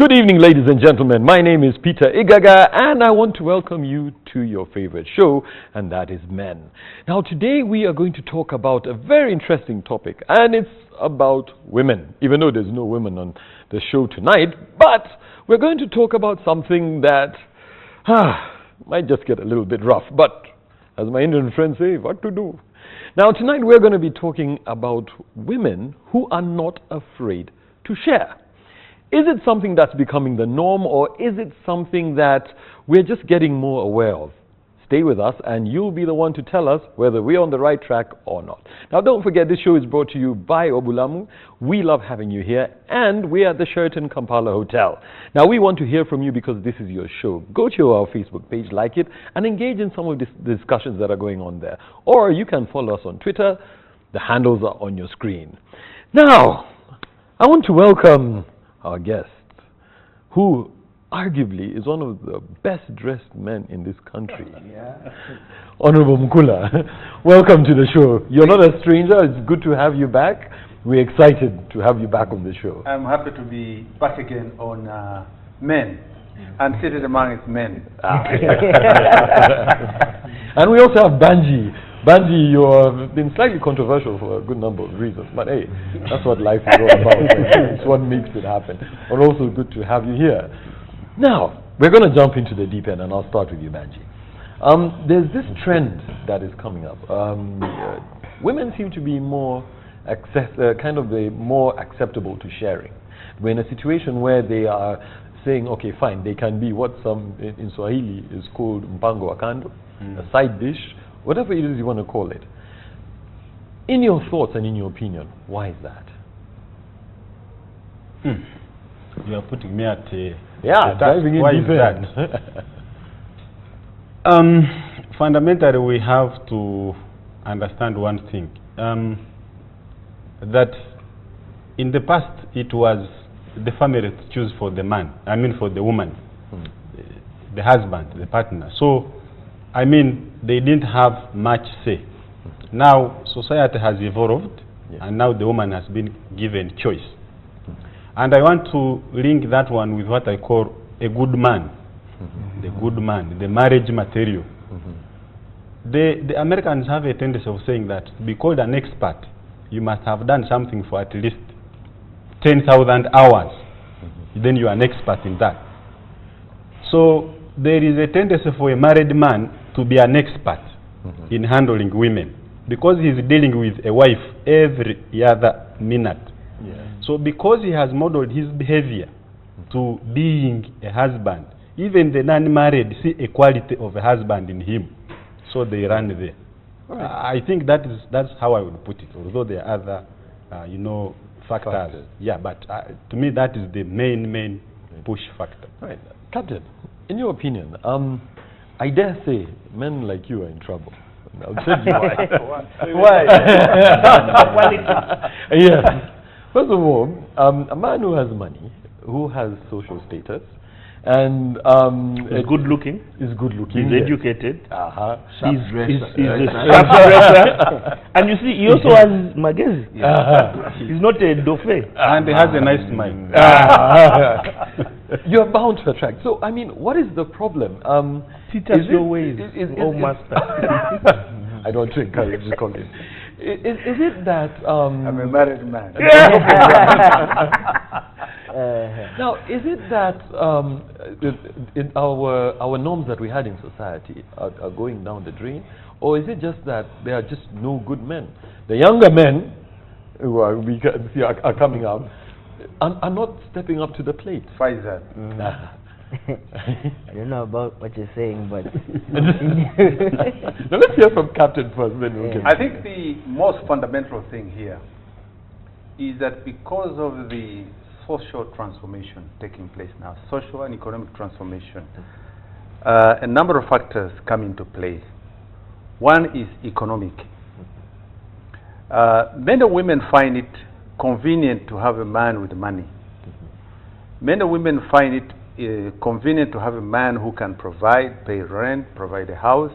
Good evening, ladies and gentlemen. My name is Peter Igaga, and I want to welcome you to your favorite show, and that is Men. Now, today we are going to talk about a very interesting topic, and it's about women, even though there's no women on the show tonight. But we're going to talk about something that might just get a little bit rough, but as my Indian friends say, what to do? Now, tonight we're going to be talking about women who are not afraid to share. Is it something that's becoming the norm, or is it something that we're just getting more aware of? Stay with us, and you'll be the one to tell us whether we're on the right track or not. Now, don't forget, this show is brought to you by Obulamu. We love having you here, and we're at the Sheraton Kampala Hotel. Now, we want to hear from you because this is your show. Go to our Facebook page, like it, and engage in some of the discussions that are going on there. Or you can follow us on Twitter. The handles are on your screen. Now, I want to welcome our guest, who arguably is one of the best dressed men in this country. Yeah. Honorable Mkula, welcome to the show. You're not a stranger. It's good to have you back. We're excited to have you back on the show. I'm happy to be back again on Men, and seated among its men. And we also have Banji. Banji, you've been slightly controversial for a good number of reasons, but hey, that's what life is all about. It's what makes it happen. But also good to have you here. Now, we're going to jump into the deep end, and I'll start with you, Banji. There's this trend that is coming up. Women seem to be more more acceptable to sharing. We're in a situation where they are saying, okay, fine, they can be what some in Swahili is called mpango wa kando, a side dish, whatever it is you want to call it. In your thoughts and in your opinion, why is that? You are putting me at diving in why deep is that? Fundamentally, we have to understand one thing. That in the past, it was the family to choose for the man, for the woman, the husband, the partner. So, they didn't have much say. Now, society has evolved, and now the woman has been given choice. And I want to link that one with what I call a good man. The good man, the marriage material. The Americans have a tendency of saying that to be called an expert, you must have done something for at least 10,000 hours. Then you are an expert in that. So there is a tendency for a married man to be an expert in handling women, because he's dealing with a wife every other minute. So because he has modeled his behavior to being a husband, even the non-married see a quality of a husband in him, so they run there. I think that's how I would put it, although there are other factors. Yeah, but to me that is the main push factor. Right. Captain, in your opinion, I dare say men like you are in trouble. I'll tell you why. Why? Yes. First of all, a man who has money, who has social status, and is good looking. Is good looking. He's educated. He's a sharp dresser. And you see, he also has magazine. He's not a dauphin. And he has a nice smile. You're bound to attract. So, what is the problem? Teach your ways, master. I don't encourage you, Colin. Is it that... I'm a married man. Now, is it that our norms that we had in society are going down the drain, or is it just that there are just no good men? The younger men who are coming out are not stepping up to the plate. Why is that? I don't know about what you're saying, but now let's hear from Captain first. Then I think the most fundamental thing here is that because of the social transformation taking place now, social and economic transformation, a number of factors come into play. One is economic. Men and women find it convenient to have a man with money. Men and women find it convenient to have a man who can provide, pay rent, provide a house,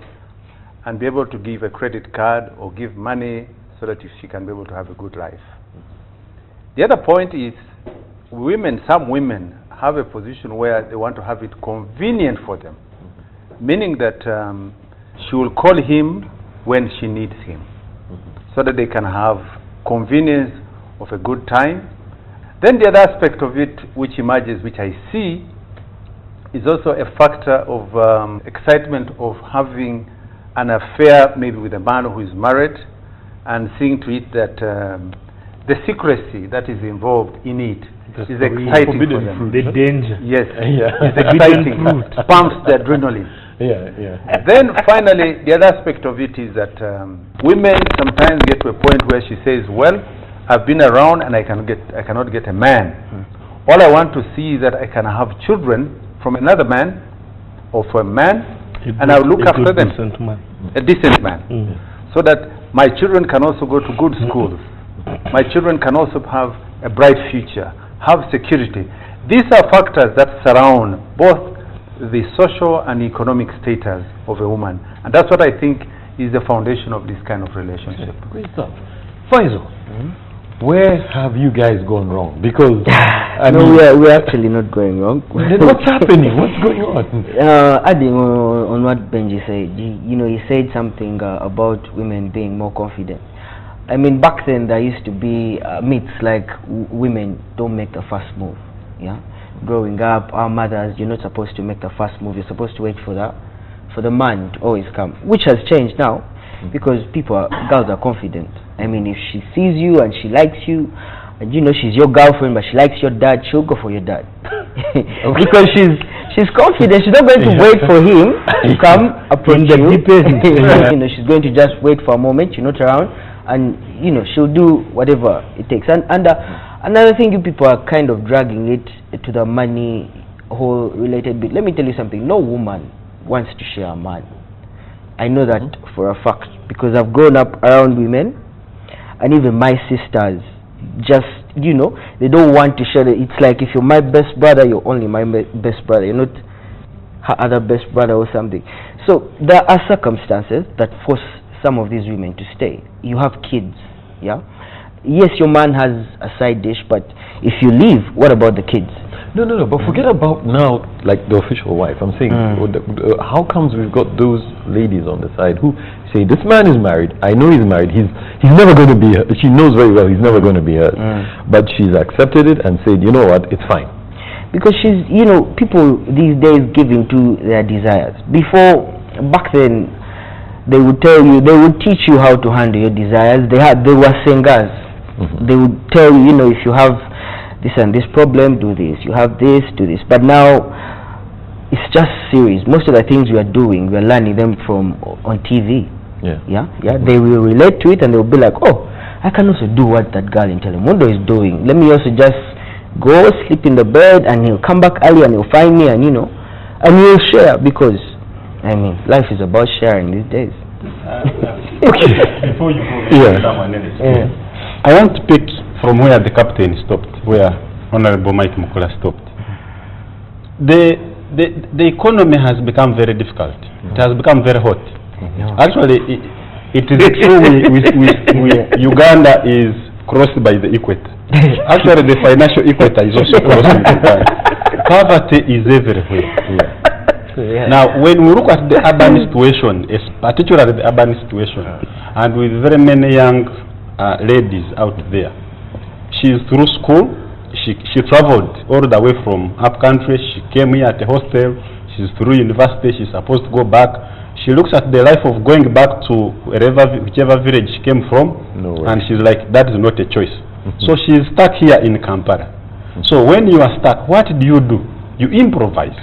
and be able to give a credit card or give money so that she can be able to have a good life. The other point is some women have a position where they want to have it convenient for them, meaning that she will call him when she needs him, so that they can have convenience of a good time. Then the other aspect of it which emerges, which I see, is also a factor of excitement of having an affair maybe with a man who is married, and seeing to it that the secrecy that is involved in it is exciting for them. The danger. Yes, Yeah. it's exciting. Pumps the adrenaline. Then finally, the other aspect of it is that women sometimes get to a point where she says, well, I've been around and I cannot get a man. All I want to see is that I can have children from another man or from a man, and I'll look after them. A decent man. So that my children can also go to good schools. My children can also have a bright future, have security. These are factors that surround both the social and economic status of a woman, and that's what I think is the foundation of this kind of relationship. Great stuff. Faisal, where have you guys gone wrong? Because I No, mean, we're actually not going wrong. then what's happening? What's going on? Adding on what Benji said, he said something about women being more confident. I mean, back then there used to be myths like women don't make the first move. Yeah, growing up, our mothers, you're not supposed to make the first move. You're supposed to wait for the man to always come, which has changed now, because girls are confident. I mean, if she sees you and she likes you, and she's your girlfriend, but she likes your dad, she'll go for your dad. Because she's confident. She's not going to wait for him to come approach you. She's going to just wait for a moment. You're not around, and she'll do whatever it takes. And another thing, you people are kind of dragging it to the money whole related bit. Let me tell you something. No woman wants to share a man. I know that for a fact, because I've grown up around women, and even my sisters just, they don't want to share it. It's like, if you're my best brother, you're only my best brother. You're not her other best brother or something. So there are circumstances that force some of these women to stay. You have kids, yeah? Yes, your man has a side dish, but if you leave, what about the kids? No, but forget about now, like the official wife. I'm saying, how comes we've got those ladies on the side who say, this man is married, I know he's married, he's never going to be her. She knows very well he's never going to be hers. But she's accepted it and said, you know what, it's fine. Because she's, people these days give in to their desires. Back then, they would tell you, they would teach you how to handle your desires. They were singers. They would tell you, if you have this and this problem, do this. You have this, do this. But now, it's just series. Most of the things we are doing, we are learning them on TV. Yeah. They will relate to it, and they will be like, oh, I can also do what that girl in Telemundo is doing. Let me also just go sleep in the bed, and he'll come back early, and he'll find me, and and we'll share, because I mean, life is about sharing these days. Before you go, someone else. I want to pick from where the captain stopped, where Honorable Mike Mukula stopped. The economy has become very difficult. It has become very hot. Actually, it is true. Uganda is crossed by the equator. Actually, the financial equator is also crossed by Uganda. Poverty is everywhere. Now, when we look at the urban situation, particularly the urban situation, and with very many young ladies out there, she's through school, she traveled all the way from up country, she came here at a hostel, she's through university, she's supposed to go back. She looks at the life of going back to whichever village she came from, and she's like, that is not a choice. So she's stuck here in Kampala. So when you are stuck, what do? You improvise.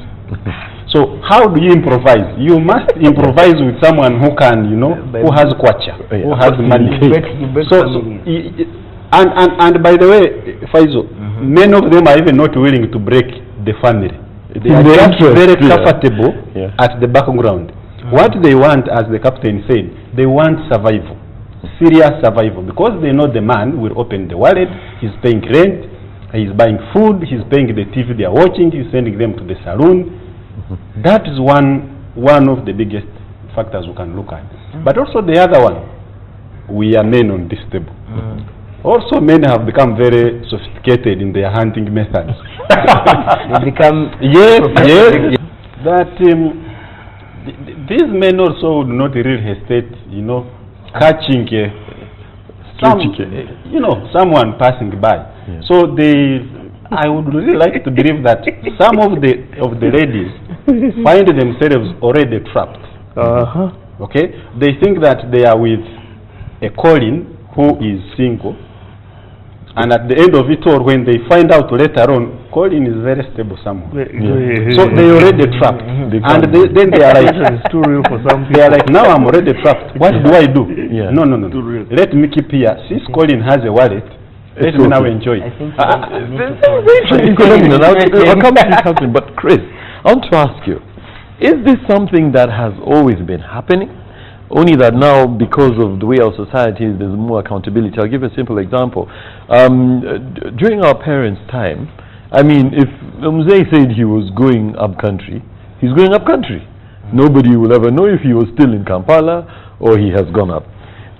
So how do you improvise? You must improvise with someone who can, who has kwacha, who has money. And by the way, Faizo, many of them are even not willing to break the family. They are just very comfortable at the background. What they want, as the captain said, they want survival, serious survival, because they know the man will open the wallet, he's paying rent, he's buying food, he's paying the TV they are watching, he's sending them to the saloon. That is one of the biggest factors we can look at. But also the other one, we are men on this table. Also, men have become very sophisticated in their hunting methods. They become yes. That these men also would not really hesitate, catching someone passing by. Yeah. So I would really like to believe that some of the ladies find themselves already trapped. Okay, they think that they are with a Colin who is single, and at the end of it all, when they find out later on, Colin is very stable somewhere. So they already trapped, and then they are like, it's too real for some people. they are like, now I'm already trapped. What do I do? Yeah. No. Too real. Let me keep here. Since Colin has a wallet, let me now enjoy. I think I'll come to you, Captain. But Chris, I want to ask you, is this something that has always been happening? Only that now, because of the way our society is, there's more accountability. I'll give a simple example. During our parents' time, I mean, if Mzee said he was going up country, he's going up country. Nobody will ever know if he was still in Kampala or he has gone up.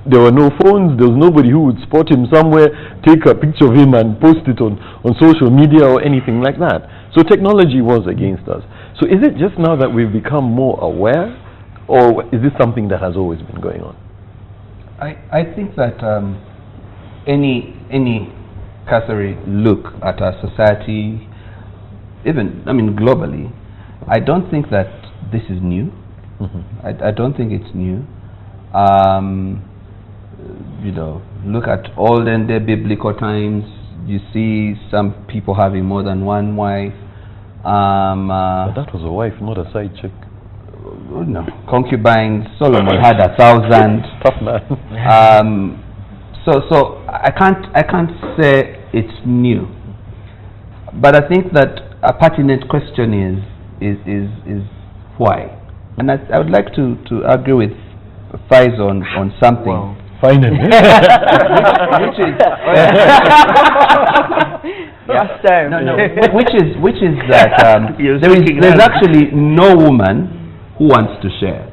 There were no phones, there was nobody who would spot him somewhere, take a picture of him and post it on social media or anything like that. So technology was against us. So is it just now that we've become more aware, or is this something that has always been going on? I think that any cursory look at our society, globally, I don't think that this is new. I don't think it's new. Look at olden day biblical times. You see some people having more than one wife. But that was a wife, not a side chick. No, concubines. Solomon had 1,000. Tough man. So I can't say it's new, but I think that a pertinent question is why, and I would like to agree with Faiz on something. Wow. Finally. which is which is that there's actually no woman who wants to share,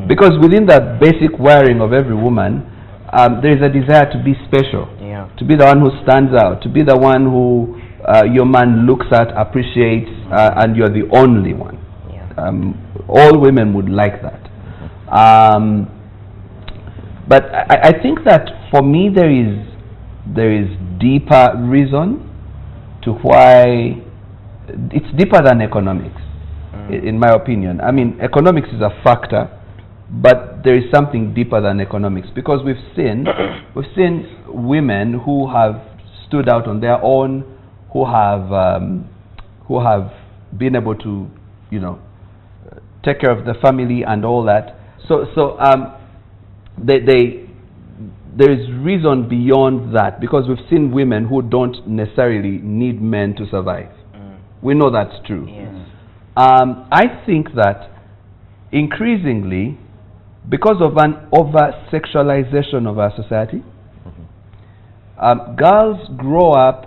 because within the basic wiring of every woman, there is a desire to be special, to be the one who stands out, to be the one who your man looks at, appreciates, and you're the only one. All women would like that. But I think that for me there is deeper reason to why it's deeper than economics, in my opinion. I mean, economics is a factor, but there is something deeper than economics, because we've seen women who have stood out on their own, who have been able to take care of the family and all that. There is reason beyond that, because we've seen women who don't necessarily need men to survive. We know that's true. I think that increasingly, because of an over-sexualization of our society, girls grow up,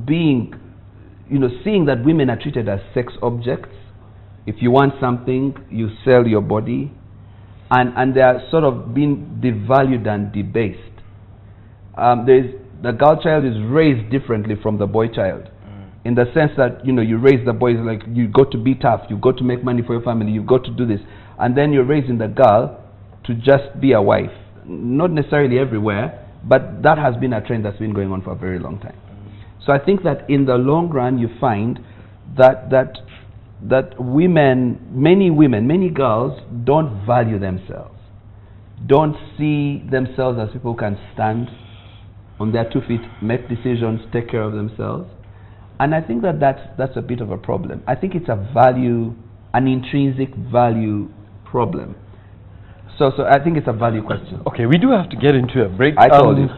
being, seeing that women are treated as sex objects. If you want something, you sell your body. And they are sort of being devalued and debased. The girl child is raised differently from the boy child, in the sense that you raise the boys like, you got to be tough, you got to make money for your family, you've got to do this, and then you're raising the girl to just be a wife. Not necessarily everywhere, but that has been a trend that's been going on for a very long time. So I think that in the long run, you find that many girls don't value themselves, don't see themselves as people who can stand on their 2 feet, make decisions, take care of themselves. And I think that's a bit of a problem. I think it's an intrinsic value problem. So I think it's a value question. Okay, we do have to get into a break. I told you.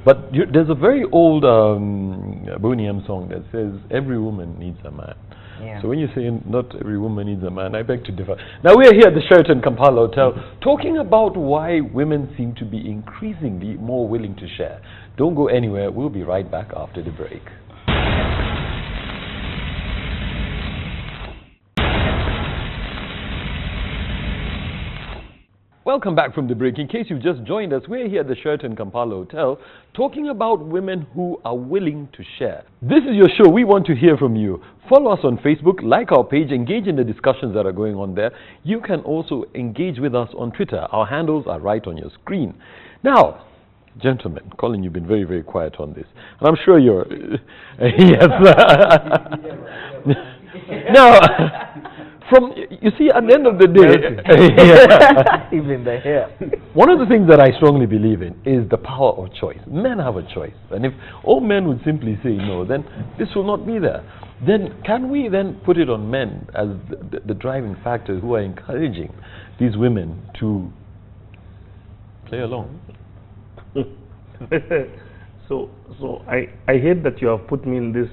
But there's a very old Boney M song that says, every woman needs a man. So when you say not every woman needs a man, I beg to differ. Now we are here at the Sheraton Kampala Hotel talking about why women seem to be increasingly more willing to share. Don't go anywhere. We'll be right back after the break. Welcome back from the break. In case you've just joined us, we're here at the Sheraton Kampala Hotel talking about women who are willing to share. This is your show. We want to hear from you. Follow us on Facebook, like our page, engage in the discussions that are going on there. You can also engage with us on Twitter. Our handles are right on your screen. Now, gentlemen, Colin, you've been very, very quiet on this. And I'm sure you're... yes. Now... you see, at the end of the day, Even the hair. one of the things that I strongly believe in is the power of choice. Men have a choice. And if all men would simply say no, then this will not be there. Then can we then put it on men as the driving factor who are encouraging these women to play along? So I hate that you have put me in this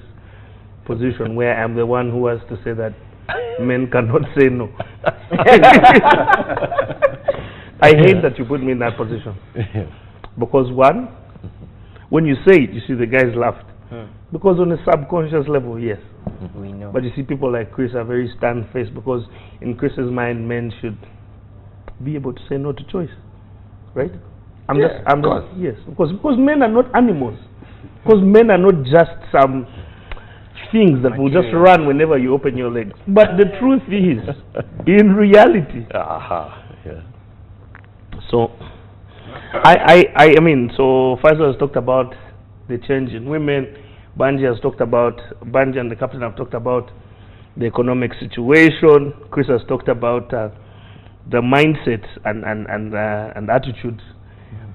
position where I'm the one who has to say that men cannot say no. I hate that you put me in that position. Because one, when you say it, you see the guys laughed. Because on a subconscious level, yes. We know. But you see people like Chris are very stern-faced because in Chris's mind, men should be able to say no to choice. Right? Yes. Because men are not animals. Because men are not just some things that will just run whenever you open your legs. But the truth is, in reality, so I mean, so Faisal has talked about the change in women. Banji and the captain have talked about the economic situation. Chris has talked about the mindsets and attitudes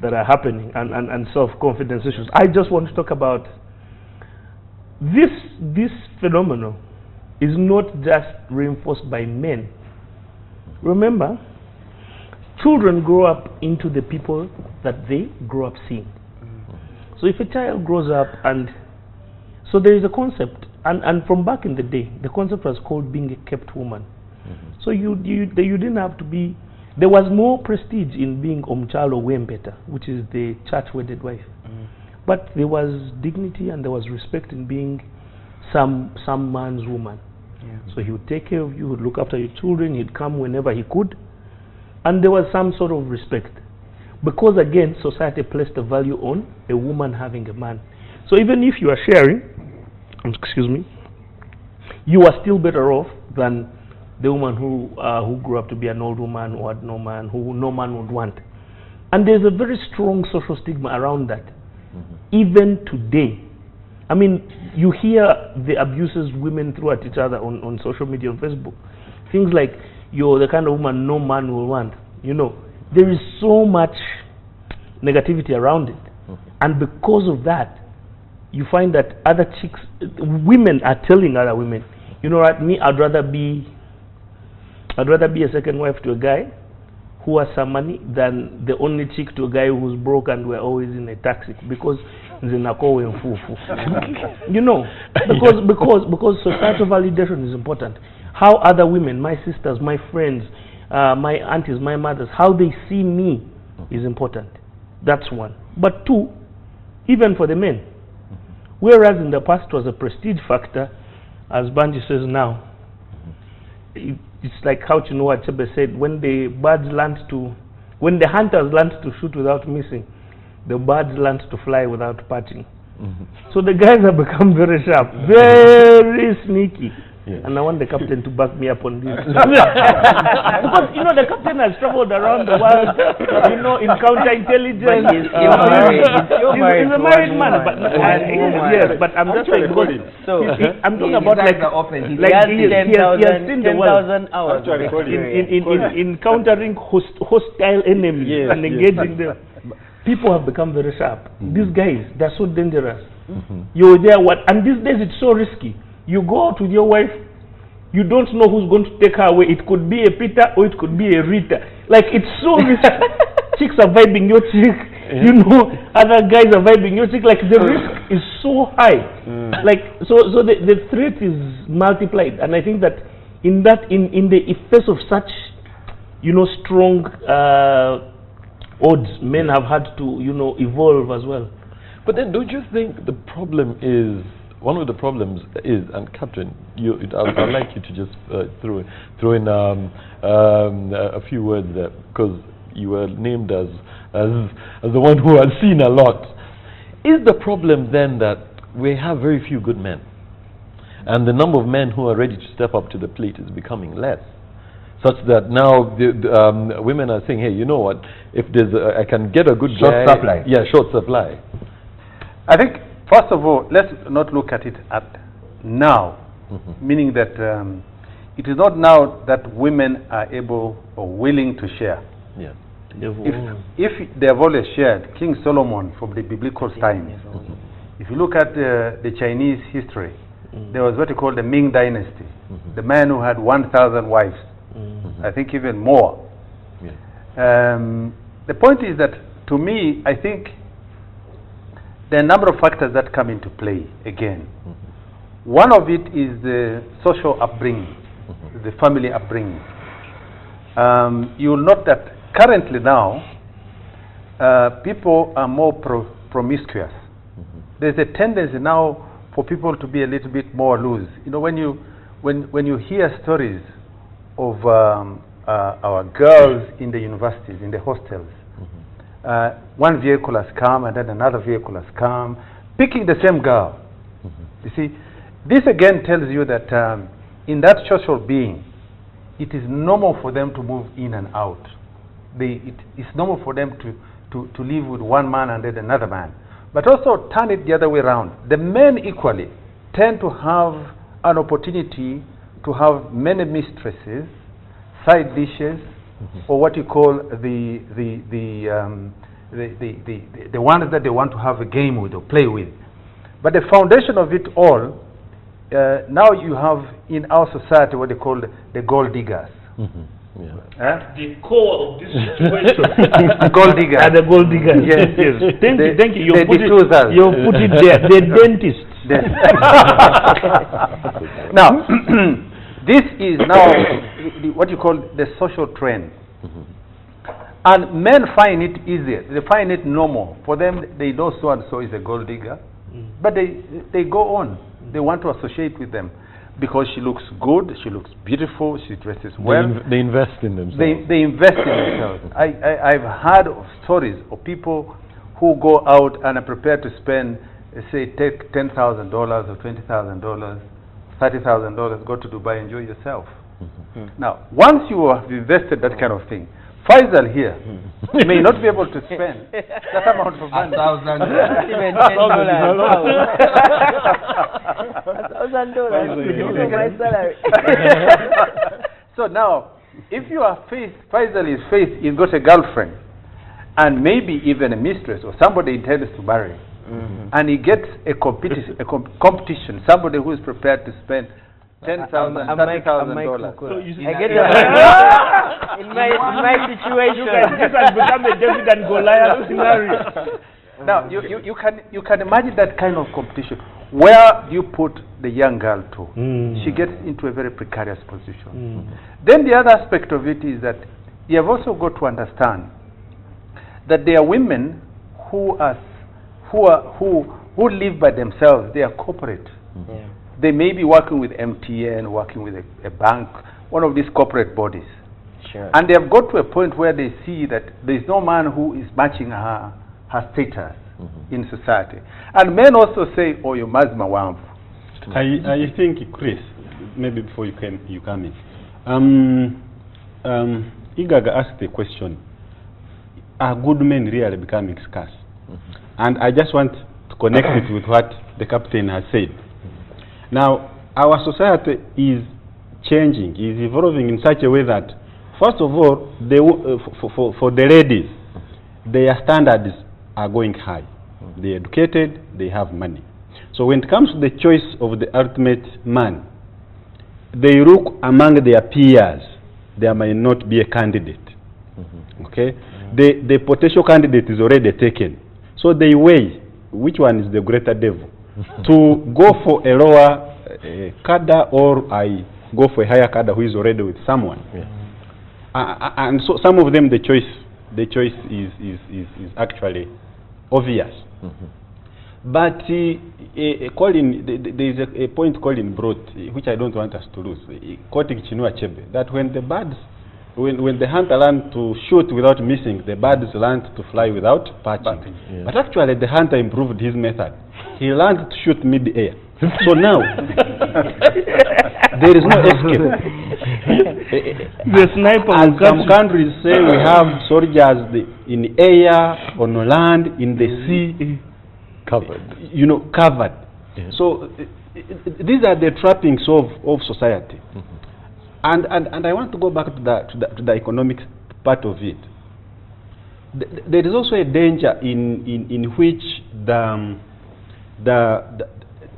that are happening and self-confidence issues. I just want to talk about this phenomenon is not just reinforced by men. Remember, children grow up into the people that they grow up seeing. So if a child grows up and so there is a concept, and from back in the day, the concept was called being a kept woman. So you didn't have to be. There was more prestige in being Omchalo Wembeta, which is the church wedded wife. But there was dignity and there was respect in being some man's woman. So he would take care of you, would look after your children, he'd come whenever he could. And there was some sort of respect. Because again, society placed a value on a woman having a man. So even if you are sharing, you are still better off than the woman who grew up to be an old woman who had no man, who no man would want. And there's a very strong social stigma around that. Even today, I mean, you hear the abuses women throw at each other on social media, on Facebook. Things like, you're the kind of woman no man will want. You know, there is so much negativity around it. And because of that, you find that other chicks, women are telling other women, you know what, me, I'd rather be a second wife to a guy who has some money than the only chick to a guy who's broke and we're always in a taxi because you know, because societal validation is important. How other women, my sisters, my friends, my aunties, my mothers, how they see me is important. That's one. But two, even for the men, whereas in the past was a prestige factor, as Banji says now, it's like how Chinua Achebe said, when the hunters learned to shoot without missing, the birds learned to fly without patching. So the guys have become very sharp, very sneaky. And I want the captain to back me up on this. Because, you know, the captain has traveled around the world, you know, in counterintelligence. He's a married man. But, yes, but I'm just saying, because I'm talking about like he has seen the world in countering hostile enemies and engaging them. People have become very sharp. These guys, they're so dangerous. You're there, and these days it's so risky. You go out with your wife, you don't know who's going to take her away. It could be a Peter or it could be a Rita. Like, it's so risky. Chicks are vibing your chick, you know, other guys are vibing your chick. Like, the risk is so high. Like, so the threat is multiplied. And I think that in the face of such, you know, strong odds, men have had to, you know, evolve as well. But then don't you think the problem is, one of the problems is, and Captain, I'd like you to just throw in a few words there, because you were named as the one who had seen a lot. Is the problem then that we have very few good men, and the number of men who are ready to step up to the plate is becoming less, such that now the women are saying, hey, you know what, if there's I can get a good Short guy. supply. Yeah, short supply. I think, first of all, let's not look at it at now, meaning that it is not now that women are able or willing to share. Yeah. If they have always shared, King Solomon from the biblical times, if you look at the Chinese history, there was what you call the Ming Dynasty, the man who had 1,000 wives, I think even more. Yeah. The point is that, to me, I think there are a number of factors that come into play again. One of it is the social upbringing, the family upbringing. You will note that currently now, people are more promiscuous. There's a tendency now for people to be a little bit more loose. You know, when you hear stories of our girls in the universities, in the hostels, one vehicle has come and then another vehicle has come, picking the same girl. You see, this again tells you that in that social being, it is normal for them to move in and out. It's normal for them to live with one man and then another man. But also turn it the other way around. The men equally tend to have an opportunity to have many mistresses, side dishes, or what you call the ones that they want to have a game with or play with. But the foundation of it all, now you have in our society what they call the gold diggers. Yeah. The core of this situation. The gold diggers. The gold diggers. Yes, yes. Thank you. The detoozers. You put it there. The dentist. Yes. Now, this is now what you call the social trend. And men find it easier. They find it normal. For them, they know so and so is a gold digger. But they go on. They want to associate with them because she looks good, she looks beautiful, she dresses well. They invest in themselves. They invest in themselves. I've heard of stories of people who go out and are prepared to spend, say, take $10,000 or $20,000, $30,000, go to Dubai, enjoy yourself. Now, once you have invested that kind of thing, Faisal here may not be able to spend that amount of money. Even $10,000. So now, if you are Faisal is faced, he's got a girlfriend, and maybe even a mistress or somebody he intends to marry, and he gets a competition, somebody who is prepared to spend $10,000, $30,000. So you see, I get it. In my situation, this has become a David and Goliath scenario. Now you can imagine that kind of competition. Where do you put the young girl to? She gets into a very precarious position. Then the other aspect of it is that you have also got to understand that there are women who live by themselves. They are corporate. They may be working with MTN, working with a bank, one of these corporate bodies. Sure. And they have got to a point where they see that there is no man who is matching her status in society. And men also say, oh, you mazma wamfu. I think, Chris, maybe before you come in, Igaga asked the question, are good men really becoming scarce? And I just want to connect it with what the captain has said. Now, our society is changing, is evolving in such a way that, first of all, for the ladies, their standards are going high. They're educated, they have money. So when it comes to the choice of the ultimate man, they look among their peers. There might not be a candidate. Okay? The potential candidate is already taken. So they weigh which one is the greater devil. To go for a lower cadre, or I go for a higher cadre who is already with someone. And so some of them, the choice is actually obvious. But Colin, there is a point Colin brought, which I don't want us to lose, quoting Chinua Achebe, that when the birds when the hunter learned to shoot without missing, the birds learned to fly without patching. Yeah. But actually, the hunter improved his method. He learned to shoot mid-air. So now, there is no escape. The sniper And will some catch countries say we have soldiers in air, on land, in the sea, Covered. you know, covered. Yeah. So these are the trappings of society. And I want to go back to the economic part of it. There is also a danger in which the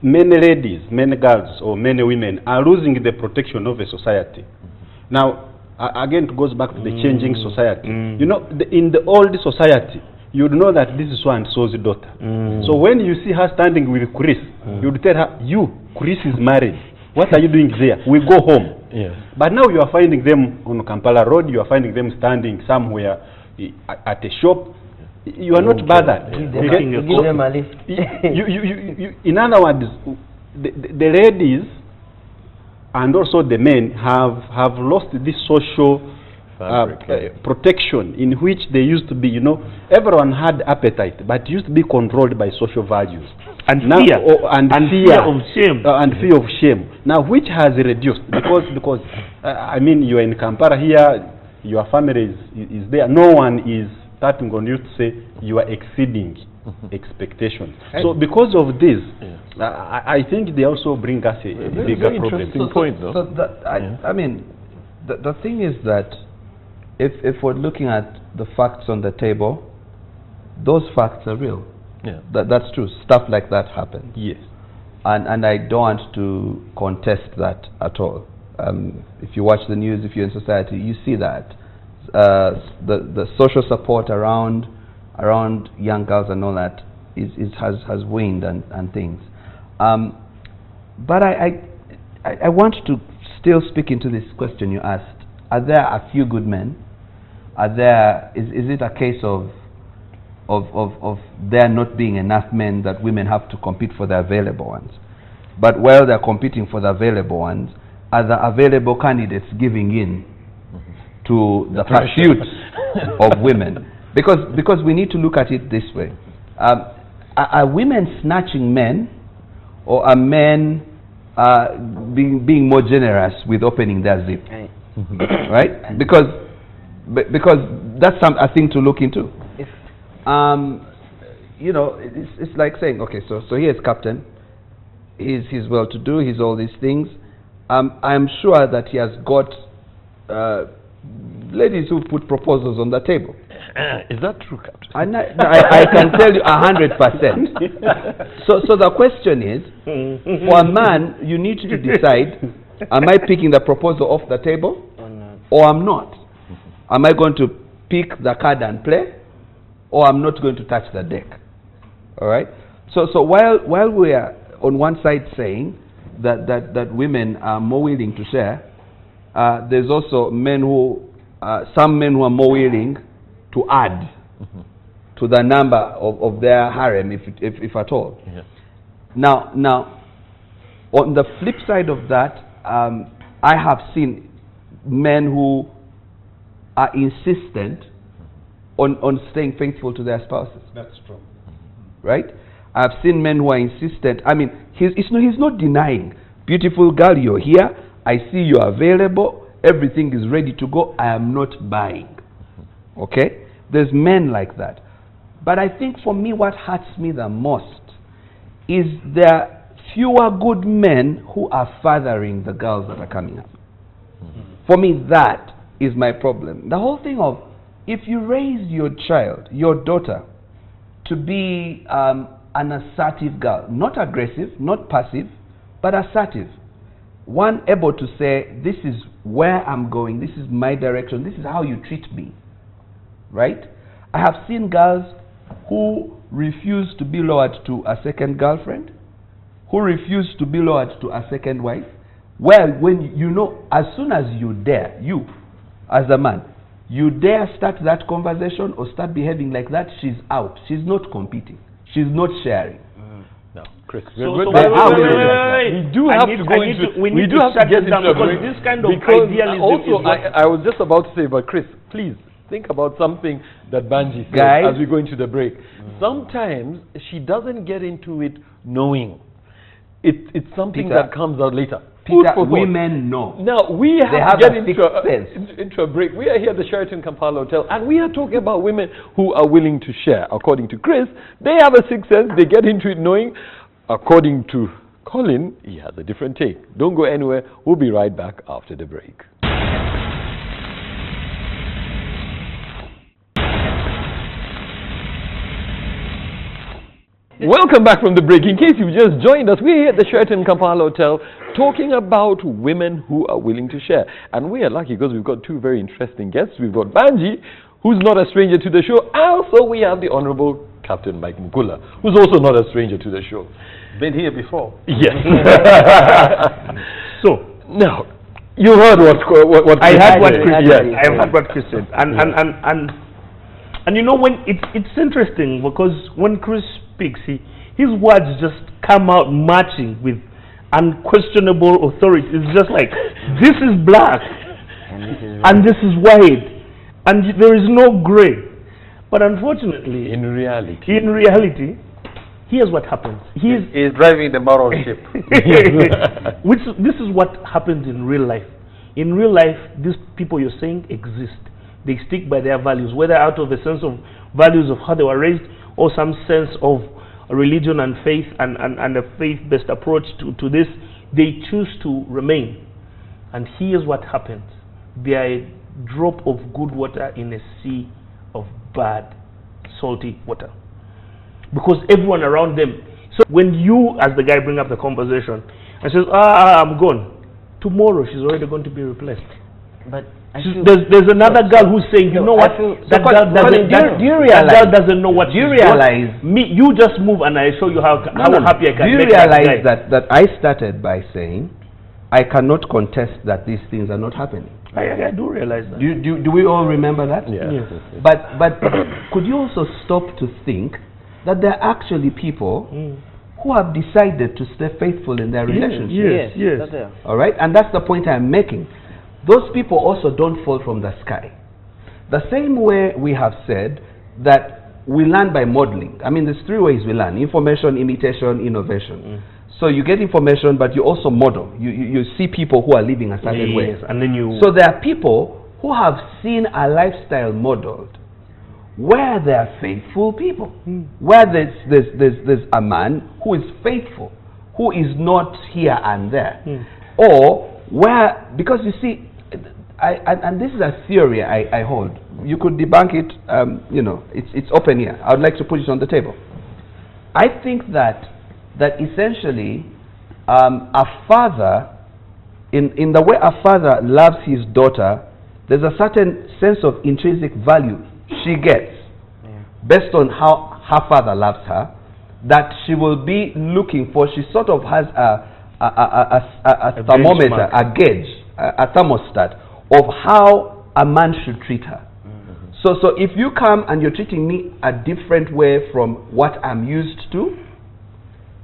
many ladies, many girls, or many women are losing the protection of a society. Now, again, it goes back to the changing society. You know, in the old society, you would know that this is so and so's daughter. So when you see her standing with Chris, you would tell her, "You, Chris is married. What are you doing there? We go home." Yes. But now you are finding them on Kampala Road. You are finding them standing somewhere at a shop. You are not bothered. Yeah. Give them a lift. In other words, the ladies and also the men have lost this social protection in which they used to be, you know, everyone had appetite, but used to be controlled by social values. and Now, fear. and fear fear of shame. and fear of shame. Now, which has reduced because I mean, you are in Kampala here, your family is there. No one is starting on you to say you are exceeding expectations. So because of this, I think they also bring us a bigger problem. Interesting point, though. So that, I mean, the thing is that if we're looking at the facts on the table, those facts are real. Yeah. That's true. Stuff like that happens. Yes. And I don't want to contest that at all. If you watch the news, if you're in society, you see that the social support around young girls and all that has waned and things. But I want to still speak into this question you asked. Are there a few good men? Is it a case of there not being enough men that women have to compete for the available ones? But while they're competing for the available ones, are the available candidates giving in to the pursuit of women? Because we need to look at it this way. Are women snatching men, or are men being more generous with opening their zip? Right? Because that's a thing to look into. You know, it's like saying, okay, so here's Captain. He's well-to-do. He's all these things. I'm sure that he has got ladies who put proposals on the table. Is that true, Captain? I can tell you 100%. So the question is, for a man, you need to decide: am I picking the proposal off the table, or I'm not? Am I going to pick the card and play, or I'm not going to touch the deck? All right. So while we are on one side saying that women are more willing to share, there's also some men who are more willing to add to the number of their harem, if at all. Yeah. Now, on the flip side of that, I have seen men who are insistent on staying faithful to their spouses. That's true. Right? I've seen men who are insistent. I mean, he's not denying. Beautiful girl, you're here. I see you're available. Everything is ready to go. I am not buying. Okay? There's men like that. But I think for me, what hurts me the most is there are fewer good men who are fathering the girls that are coming up. For me, that is my problem. The whole thing of, if you raise your child, your daughter, to be an assertive girl, not aggressive, not passive, but assertive, one able to say, this is where I'm going, this is my direction, this is how you treat me, right? I have seen girls who refuse to be lowered to a second girlfriend, who refuse to be lowered to a second wife. Well, when you know, as soon as you dare, you as a man, you dare start that conversation or start behaving like that, she's out. She's not competing. She's not sharing. No. Chris, So, we so do I have need- to go I need into. to- we need to do have to shut get this down into a because break. this kind of Because idealism also, is what- I was just about to say, but Chris, please think about something that Banji said Guys. as we go into the break. Sometimes she doesn't get into it knowing. It's something Peter, that comes out later. Food Peter, for thought. women know. Now, we have have to get a into sixth sense. into a break. We are here at the Sheraton Kampala Hotel, and we are talking about women who are willing to share. According to Chris, they have a sixth sense. They get into it knowing. According to Colin, he has a different take. Don't go anywhere. We'll be right back after the break. Welcome back from the break. In case you've just joined us, we're here at the Sheraton Kampala Hotel talking about women who are willing to share. And we are lucky because we've got two very interesting guests. We've got Banji, who's not a stranger to the show. Also, we have the Honorable Captain Mike Mukula, who's also not a stranger to the show. Been here before. Yes. So, Now, you heard what I Chris heard what said. Chris Yes. said. I heard what Chris said. And you know, when it's interesting because when Chris speaks, his words just come out matching with unquestionable authority. It's just like, this is black and this is white and there is no gray. But unfortunately, In reality. here's what happens. He's driving the moral ship. This is what happens in real life. In real life, these people you're saying exist. They stick by their values, whether out of a sense of values of how they were raised or some sense of religion and faith and a faith-based approach to this. They choose to remain. And here's what happens. They are a drop of good water in a sea of bad, salty water. Because everyone around them. So when you, as the guy, bring up the conversation and says, I'm gone, tomorrow she's already going to be replaced. But There's another girl who's saying, you know what? That girl doesn't know what Do you she's doing. realize? Me, you just move and I show you how happy I can Do you make that realize guy. that I started by saying I cannot contest that these things are not happening? I do realize that. Do we all remember that? Yeah. Yes. But could you also stop to think that there are actually people who have decided to stay faithful in their relationship? Yes. that's there. All right, and that's the point I'm making. Those people also don't fall from the sky. The same way we have said that we learn by modeling. I mean, there's three ways we learn: information, imitation, innovation. So you get information, but you also model. You see people who are living a certain way. And then you... So there are people who have seen a lifestyle modeled where they are faithful people, where there's a man who is faithful, who is not here and there, or where, because you see, and this is a theory I hold. You could debunk it. It's open here. I would like to put it on the table. I think that essentially a father, in the way a father loves his daughter, there's a certain sense of intrinsic value she gets based on how her father loves her, that she will be looking for. She sort of has a thermometer, a gauge, a thermostat of how a man should treat her. So if you come and you're treating me a different way from what I'm used to,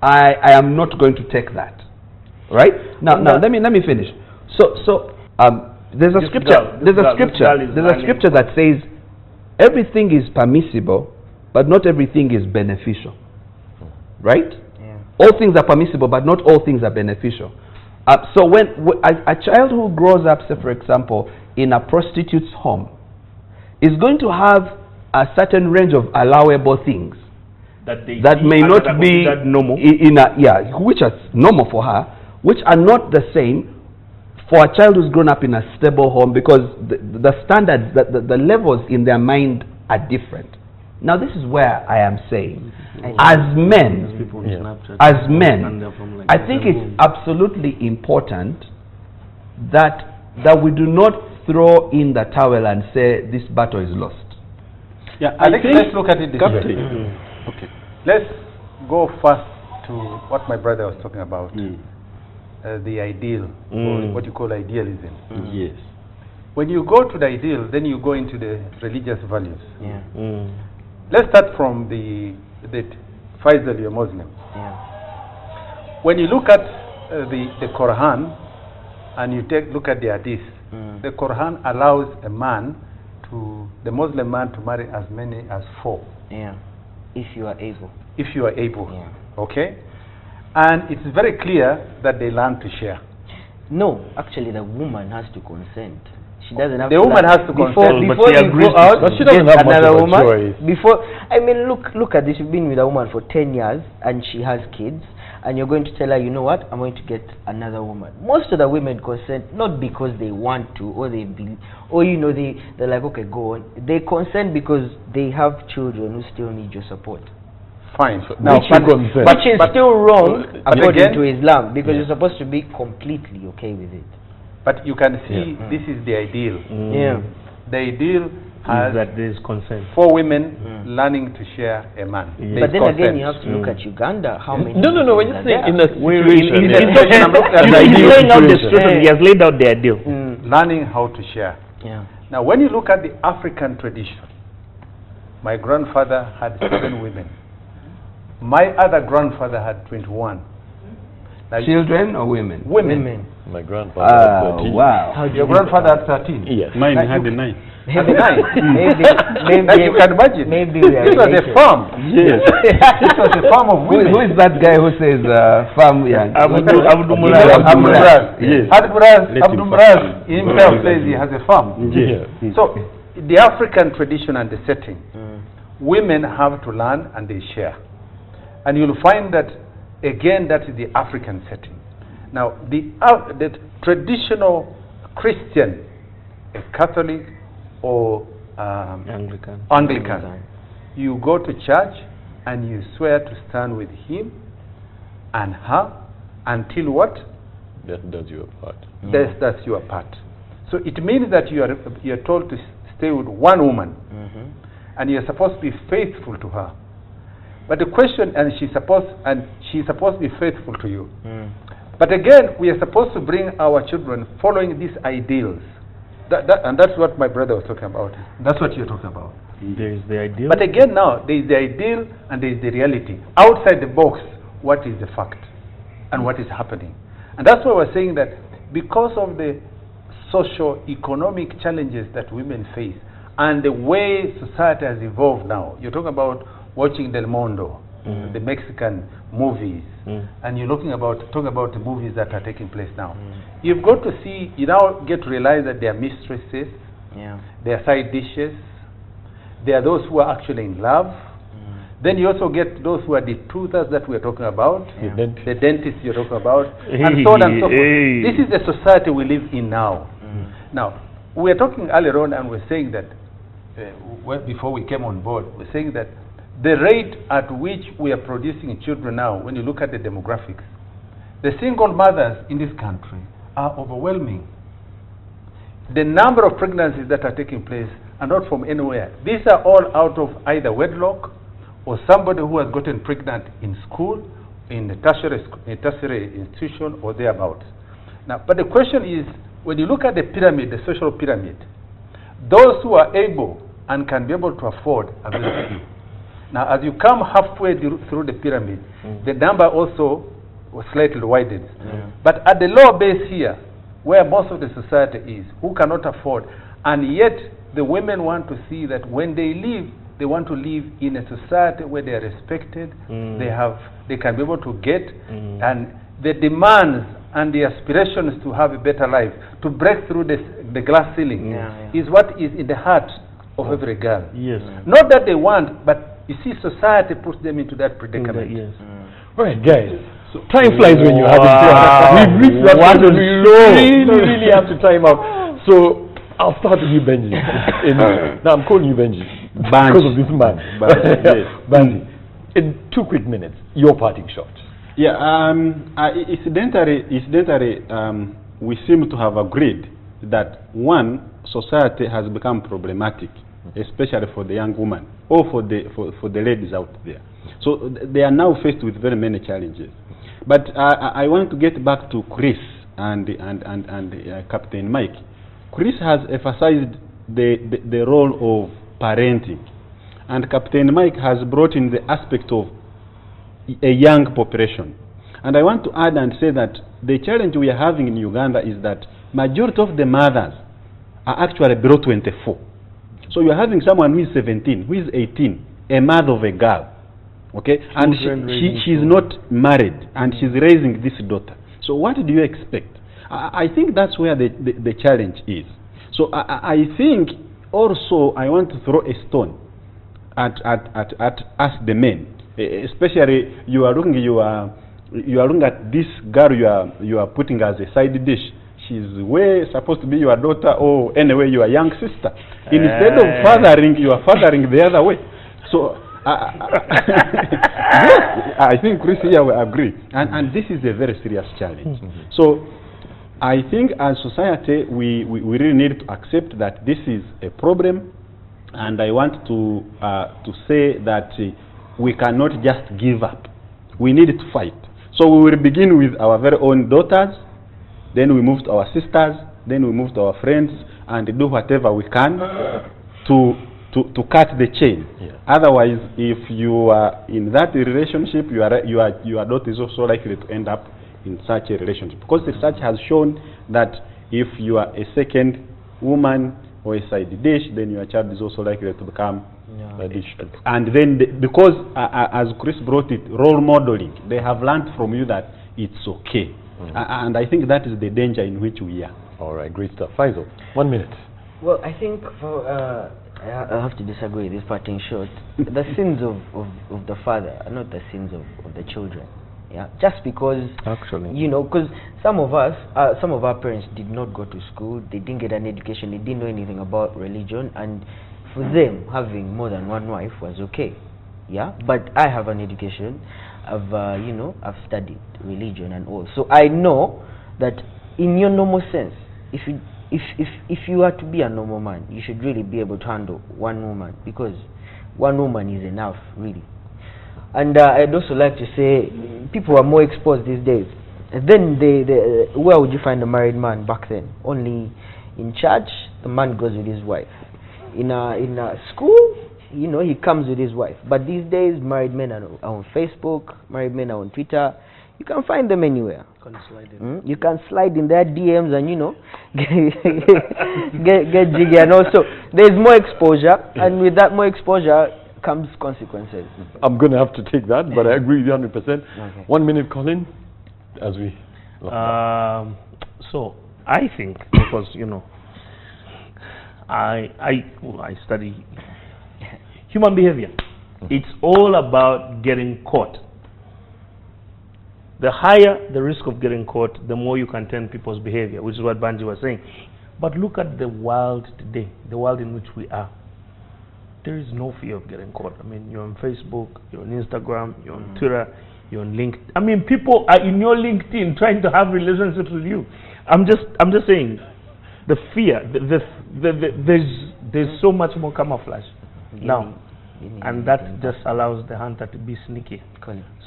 I am not going to take that. Right? Now let me finish. So there's a scripture that says everything is permissible, but not everything is beneficial. Right? Yeah. All things are permissible, but not all things are beneficial. So when a child who grows up, say for example, in a prostitute's home, is going to have a certain range of allowable things that may not be normal, which are normal for her, which are not the same for a child who's grown up in a stable home, because the standards, the levels in their mind are different. Now this is where I am saying, as men, I think it's absolutely important that we do not throw in the towel and say this battle is lost. Yeah, I think let's look at it this way. Okay. Let's go first to what my brother was talking about, the ideal, or what you call idealism. Yes. When you go to the ideal, then you go into the religious values. Yeah. Let's start from that Faisal, you're Muslim. Yeah. when you look at the Quran and you look at the Hadith, the Quran allows a man the Muslim man to marry as many as 4. Yeah, if you are able. If you are able. Yeah. Okay? And it's very clear that they learn to share. No, actually the woman has to consent. She doesn't have the woman has to consent. But she you agrees go out, but she doesn't get have much another of a woman. choice. Before, I mean, look at this. You've been with a woman for 10 years and she has kids, and you're going to tell her, you know what, I'm going to get another woman. Most of the women consent not because they want to, or they believe, or you know, they're like, okay, go on. They consent because they have children who still need your support. Fine. Now, Which is still wrong according to Islam, because you're supposed to be completely okay with it. But you can see this is the ideal. Yeah. The ideal has that there is consent. 4 women learning to share a man. Yeah. But then Consent. again, you have to look at Uganda. How many? No, when you're saying in a situation, He's laying out the situation. He has laid out the ideal. learning how to share. Yeah. Now, when you look at the African tradition, my grandfather had 7 women. My other grandfather had 21. Now, Children or women? women. my grandfather was 13. Wow. Your grandfather had 13. Yes. Mine Like had you- a 9. Maybe 9. maybe, Like you can imagine. maybe we are This was a related. farm. Yes. This was a farm of women. Who is that guy who says farm? Yeah. Abdul Muraz. Abdul Muraz. Yes. Abdul Muraz himself says he has a farm. Yes. So, the African tradition and the setting, women have to learn and they share. And you'll find that, again, that is the African setting. Now, the traditional Christian, a Catholic or Anglican, you go to church and you swear to stand with him and her until what? That does your part. That's your part. So it means that you are told to stay with one woman, and you're supposed to be faithful to her. But the question, and she's supposed to be faithful to you. But again, we are supposed to bring our children following these ideals. And that's what my brother was talking about. That's what you're talking about. There is the ideal. But again, now there is the ideal and there is the reality. Outside the box, what is the fact and what is happening? And that's why we're saying that because of the socio-economic challenges that women face and the way society has evolved now, you're talking about watching Del Mundo, the Mexican movies, and you're talking about the movies that are taking place now. You've got to see, you now get to realize that they are mistresses, they are side dishes, they are those who are actually in love. Then you also get those who are the truthers that we're talking about, the dentists you're talking about, and so on and so forth. This is the society we live in now. Now, we were talking earlier on and we're saying that, before we came on board, we're saying that the rate at which we are producing children now, when you look at the demographics, the single mothers in this country are overwhelming. The number of pregnancies that are taking place are not from anywhere. These are all out of either wedlock or somebody who has gotten pregnant in school, in a tertiary institution, or thereabouts. Now, but the question is, when you look at the pyramid, the social pyramid, those who are able and can be able to afford are very few. Now, as you come halfway through the pyramid, the number also slightly widens. But at the lower base here, where most of the society is, who cannot afford, and yet the women want to see that when they live, they want to live in a society where they are respected, they can be able to get, and the demands and the aspirations to have a better life, to break through the glass ceiling, is what is in the heart of every girl. Yes. Not that they want, but you see, society puts them into that predicament. Yes. Right, guys. So time flies when you're having fun. We've reached that point where we really have to time out. So I'll start with you, Benji. Now I'm calling you Benji because of this man. Benji, in 2 quick minutes, your parting shot. Yeah, incidentally, we seem to have agreed that one, society has become problematic, especially for the young woman or for the ladies out there. So they are now faced with very many challenges. But I want to get back to Chris and Captain Mike. Chris has emphasized the role of parenting, and Captain Mike has brought in the aspect of a young population. And I want to add and say that the challenge we are having in Uganda is that majority of the mothers are actually below 24. So you are having someone who is 17, who is 18, a mother of a girl, okay, and she's not married, and she's raising this daughter. So what do you expect? I think that's where the challenge is. So I think also I want to throw a stone at us the men, especially you are looking at this girl you are putting as a side dish. She's supposed to be your daughter, or anyway your young sister. Instead of fathering, you are fathering the other way. So yes, I think Chris here will agree, and this is a very serious challenge. So I think as society we really need to accept that this is a problem, and I want to say that we cannot just give up. We need to fight. So we will begin with our very own daughters, then we move to our sisters, then we move to our friends, and do whatever we can to cut the chain. Yeah. Otherwise, if you are in that relationship, your daughter is also likely to end up in such a relationship, because research has shown that if you are a second woman or a side dish, then your child is also likely to become a dish. And then because as Chris brought it, role modeling, they have learned from you that it's okay. And I think that is the danger in which we are. All right, great stuff. Faisal, 1 minute. Well, I think I have to disagree with this part in short. The sins of the father are not the sins of the children. Yeah, just because, actually, you know, because some of us, some of our parents did not go to school, they didn't get an education, they didn't know anything about religion, and for them having more than one wife was okay. Yeah, but I have an education. I've you know, I've studied religion and all, so I know that in your normal sense, if you are to be a normal man, you should really be able to handle one woman, because one woman is enough, really. And I'd also like to say, people are more exposed these days. And then where would you find a married man back then? Only in church, the man goes with his wife. In a school, you know, he comes with his wife. But these days, married men are on Facebook, married men are on Twitter. You can find them anywhere. You can slide in their DMs and, you know, get jiggy. And also, there's more exposure, and with that more exposure comes consequences. I'm going to have to take that, but I agree with you 100%. Okay. 1 minute, Colin, as we... So, I think, because, you know, I study human behavior. It's all about getting caught. The higher the risk of getting caught, the more you can turn people's behavior, which is what Banji was saying. But look at the world today, the world in which we are. There is no fear of getting caught. I mean, you're on Facebook, you're on Instagram, you're on Twitter, you're on LinkedIn. I mean, people are in your LinkedIn trying to have relationships with you. I'm just saying, the fear, there's so much more camouflage now, and that just allows the hunter to be sneaky.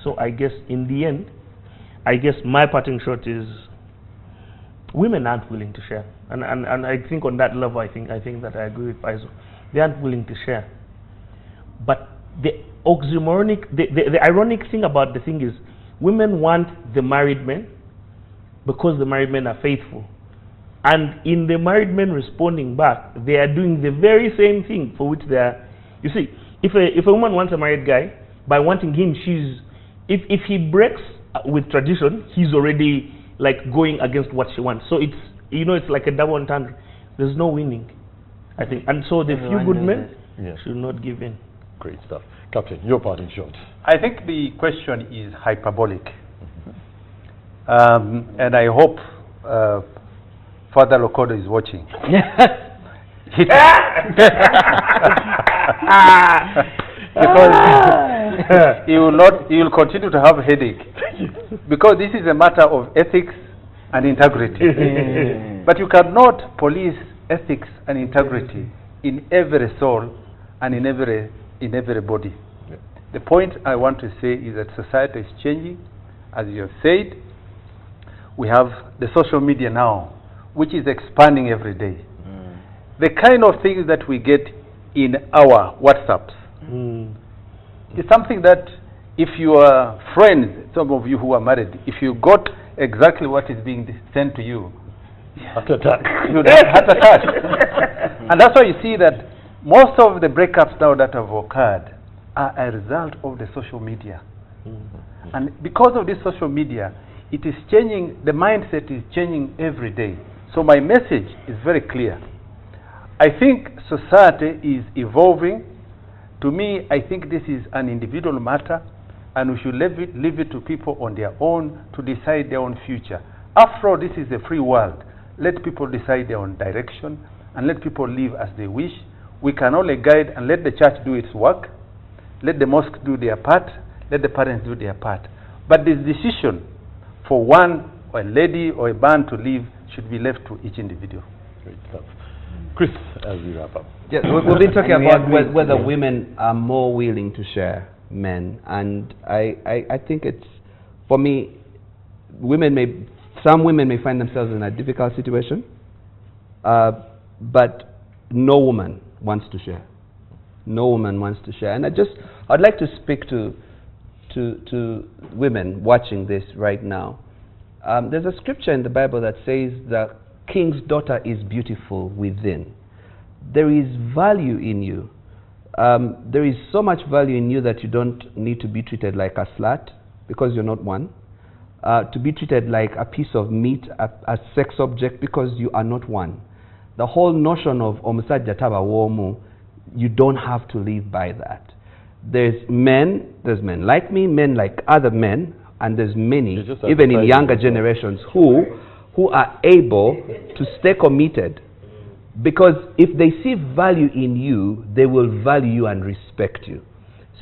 So I guess in the end, I guess my parting shot is, women aren't willing to share, and I think on that level, I think that I agree with Faisal. They aren't willing to share. But the oxymoronic, the ironic thing about the thing is, women want the married men because the married men are faithful. And in the married men responding back, they are doing the very same thing for which they are. You see, if a woman wants a married guy, by wanting him, if he breaks with tradition, he's already like going against what she wants. So it's, you know, it's like a double entendre. There's no winning, I think. And so the few good men should not give in. Great stuff. Captain, your parting shot. I think the question is hyperbolic. And I hope Father Lokodo is watching. Because he will continue to have a headache. Because this is a matter of ethics and integrity. But you cannot police ethics and integrity in every soul and in every body. Yeah. The point I want to say is that society is changing. As you have said, we have the social media now, which is expanding every day. The kind of things that we get in our WhatsApps is something that if your friends, some of you who are married, if you got exactly what is being sent to you, Heart attack. you'd have heart attack. And that's why you see that most of the breakups now that have occurred are a result of the social media. And because of this social media, it is changing, the mindset is changing every day. So my message is very clear. I think society is evolving. To me, I think this is an individual matter, and we should leave it to people on their own to decide their own future. After all, this is a free world. Let people decide their own direction, and let people live as they wish. We can only guide and let the church do its work. Let the mosque do their part. Let the parents do their part. But this decision for one, or a lady, or a man to live should be left to each individual. Great stuff. Chris, as we wrap up. Yeah, we've been talking And we about agree. whether women are more willing to share men, and I think it's, for me, some women may find themselves in a difficult situation, but no woman wants to share. No woman wants to share. And I'd like to speak to women watching this right now. There's a scripture in the Bible that says the king's daughter is beautiful within. There is value in you. There is so much value in you that you don't need to be treated like a slut, because you're not one. To be treated like a piece of meat, a sex object, because you are not one. The whole notion of omusajja taba womu, you don't have to live by that. There's men like me, men like other men, and there's many, even in younger generations, who are able to stay committed, because if they see value in you, they will value you and respect you.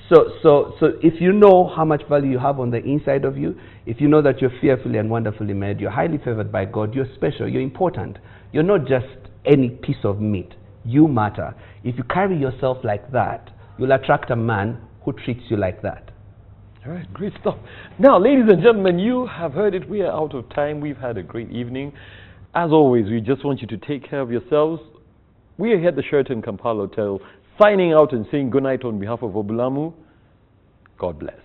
So if you know how much value you have on the inside of you, if you know that you're fearfully and wonderfully made, you're highly favored by God, you're special, you're important. You're not just any piece of meat. You matter. If you carry yourself like that, you'll attract a man who treats you like that. All right, great stuff. Now, ladies and gentlemen, you have heard it. We are out of time. We've had a great evening. As always, we just want you to take care of yourselves. We are here at the Sheraton Kampala Hotel, signing out and saying good night on behalf of Obulamu. God bless.